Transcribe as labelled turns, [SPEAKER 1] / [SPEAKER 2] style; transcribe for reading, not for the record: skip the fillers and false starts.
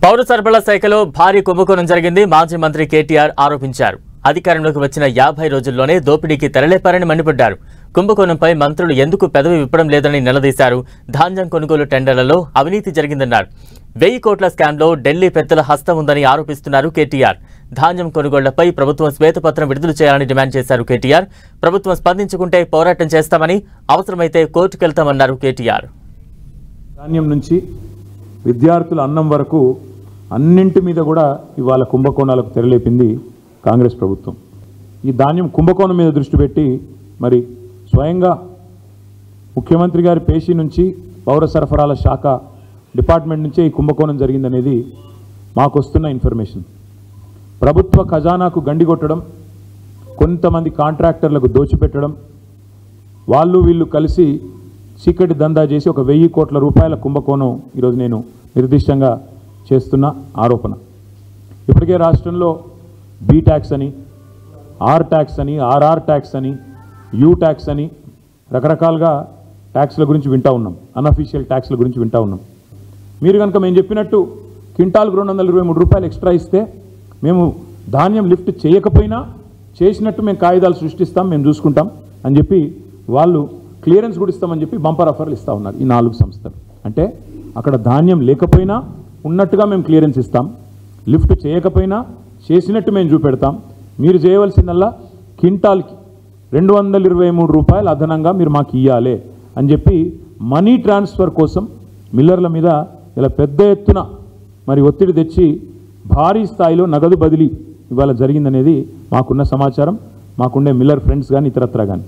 [SPEAKER 1] పౌర సరఫరాల శాఖలో భారీ కుంభకోణం జరిగింది. మాజీ మంత్రి కేటీఆర్ ఆరోపించారు. అధికారంలోకి వచ్చిన 50 రోజుల్లోనే దోపిడీకి తెరలేపారని మండిపడ్డారు. కుంభకోణంపై మంత్రులు ఎందుకు పెదవి విప్పడం లేదని నిలదీశారు. ధాన్యం కొనుగోలు టెండర్లలో అవినీతి జరిగిందన్నారు. 1000 కోట్ల స్కామ్లో ఢిల్లీ పెద్దల హస్తం ఉందని ఆరోపిస్తున్నారు కేటీఆర్. ధాన్యం కొనుగోళ్లపై ప్రభుత్వం శ్వేతపత్రం విడుదల చేయాలని డిమాండ్ చేశారు కేటీఆర్. ప్రభుత్వం స్పందించుకుంటే పోరాటం చేస్తామని, అవసరమైతే కోర్టుకెళ్తామన్నారు కేటీఆర్.
[SPEAKER 2] ధాన్యం నుంచి విద్యార్థుల అన్నం వరకు అన్నింటి మీద కూడా ఇవాళ కుంభకోణాలకు తెరలేపింది కాంగ్రెస్ ప్రభుత్వం. ఈ ధాన్యం కుంభకోణం మీద దృష్టి పెట్టి మరి స్వయంగా ముఖ్యమంత్రి గారి పేషీ నుంచి పౌర సరఫరాల శాఖ డిపార్ట్మెంట్ నుంచే ఈ కుంభకోణం జరిగిందనేది మాకు వస్తున్న ఇన్ఫర్మేషన్. ప్రభుత్వ ఖజానాకు గండి కొట్టడం, కొంతమంది కాంట్రాక్టర్లకు దోచిపెట్టడం, వాళ్ళు వీళ్ళు కలిసి చీకటి దందా చేసి ఒక 1000 కోట్ల రూపాయల కుంభకోణం ఈరోజు నేను నిర్దిష్టంగా చేస్తున్న ఆరోపణ. ఇప్పటికే రాష్ట్రంలో బీ ట్యాక్స్ అని, ఆర్ ట్యాక్స్ అని, ఆర్ఆర్ ట్యాక్స్ అని, యూ ట్యాక్స్ అని రకరకాలుగా ట్యాక్స్ల గురించి వింటూ ఉన్నాం. అన్అఫీషియల్ ట్యాక్స్ల గురించి వింటూ ఉన్నాం. మీరు కనుక మేము చెప్పినట్టు క్వింటాల్కు 223 రూపాయలు ఎక్స్ట్రా ఇస్తే మేము ధాన్యం లిఫ్ట్ చేయకపోయినా చేసినట్టు మేము కాగితాలు సృష్టిస్తాం, మేము చూసుకుంటాం అని చెప్పి వాళ్ళు క్లియరెన్స్ కూడా ఇస్తామని చెప్పి బంపర్ ఆఫర్లు ఇస్తూ ఉన్నారు ఈ 4 సంస్థలు. అంటే అక్కడ ధాన్యం లేకపోయినా ఉన్నట్టుగా మేము క్లియరెన్స్ ఇస్తాం, లిఫ్ట్ చేయకపోయినా చేసినట్టు మేము చూపెడతాం. మీరు చేయవలసిందల్లా క్వింటాల్కి 223 రూపాయలు అదనంగా మీరు మాకు ఇవ్వాలి అని చెప్పి మనీ ట్రాన్స్ఫర్ కోసం మిల్లర్ల మీద ఇలా పెద్ద ఎత్తున మరి ఒత్తిడి తెచ్చి భారీ స్థాయిలో నగదు బదిలీ ఇవాళ జరిగిందనేది మాకున్న సమాచారం, మాకుండే మిల్లర్ ఫ్రెండ్స్ కానీ ఇతరత్రా కానీ.